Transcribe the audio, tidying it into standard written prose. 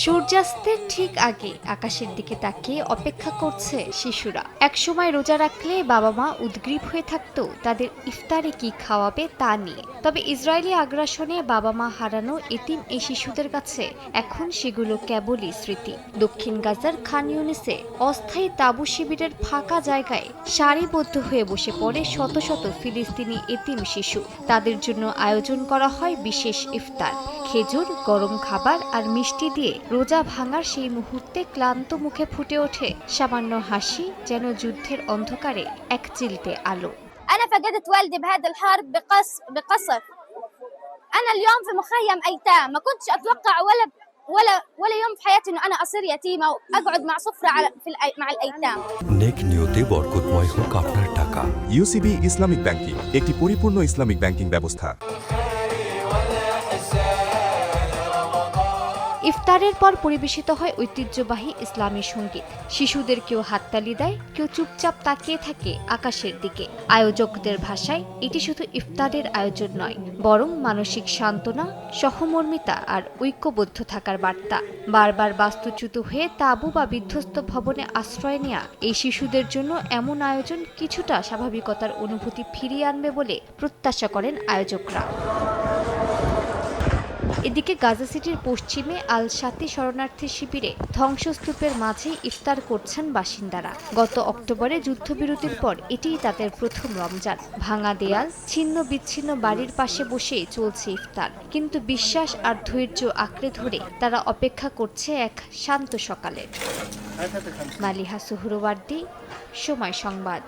সূর্যাস্তের ঠিক আগে আকাশের দিকে তাকিয়ে অপেক্ষা করছে শিশুরা। একসময় রোজা রাখলে বাবা মা উদ্গ্রীব হয়ে থাকতো তাদের ইফতারে কি খাওয়াবে তা নিয়ে। তবে ইসরায়েলি আগ্রাসনে বাবা মা হারানো এতিম এই শিশুদের কাছে এখন সেগুলো কেবলই স্মৃতি। দক্ষিণ গাজার খান ইউনিসে অস্থায়ী তাঁবু শিবিরের ফাঁকা জায়গায় সারিবদ্ধ হয়ে বসে পড়ে শত শত ফিলিস্তিনি এতিম শিশু। তাদের জন্য আয়োজন করা হয় বিশেষ ইফতার। খেজুর, গরম খাবার আর মিষ্টি দিয়ে রোজা ভাঙার সেই মুহূর্তে ক্লান্ত মুখে ফুটে ওঠে সামান্য হাসি, যেন যুদ্ধের অন্ধকারে এক চিলতে আলো। أنا فقدت والدي بهذا الحرب بقصف. أنا اليوم في مخيم أيتام، ما كنتش أتوقع ولا يوم في حياتي إنه أنا أصير يتيمة وأقعد مع سفرة مع الأيتام. নেক নিয়তে বরকতময় হোক আপনার টাকা। ইউসিবি ইসলামিক ব্যাংকিং একটি পরিপূর্ণ ইসলামিক ব্যাংকিং ব্যবস্থা। ইফতারের পর পরিবেশিত হয় ঐতিহ্যবাহী ইসলামী সঙ্গীত। শিশুদের কেউ হাততালি দেয়, কেউ চুপচাপ তাকিয়ে থাকে আকাশের দিকে। আয়োজকদের ভাষায় এটি শুধু ইফতারের আয়োজন নয়, বরং মানসিক সান্ত্বনা, সহমর্মিতা আর ঐক্যবদ্ধ থাকার বার্তা। বারবার বাস্তুচ্যুত হয়ে তাঁবু বা বিধ্বস্ত ভবনে আশ্রয় নেয়া এই শিশুদের জন্য এমন আয়োজন কিছুটা স্বাভাবিকতার অনুভূতি ফিরিয়ে আনবে বলে প্রত্যাশা করেন আয়োজকরা। এদিকে গাজা সিটির পশ্চিমে আল শাতি শরণার্থী শিবিরে ধ্বংসস্তূপের মাঝেই ইফতার করছেন বাসিন্দারা। গত অক্টোবরে যুদ্ধবিরতির পর এটিই তাদের প্রথম রমজান। ভাঙা দেয়াল, ছিন্ন বিচ্ছিন্ন বাড়ির পাশে বসেই চলছে ইফতার, কিন্তু বিশ্বাস আর ধৈর্য আঁকড়ে ধরে তারা অপেক্ষা করছে এক শান্ত সকালের। মালিহা সুহরওয়ার্দী, সময় সংবাদ।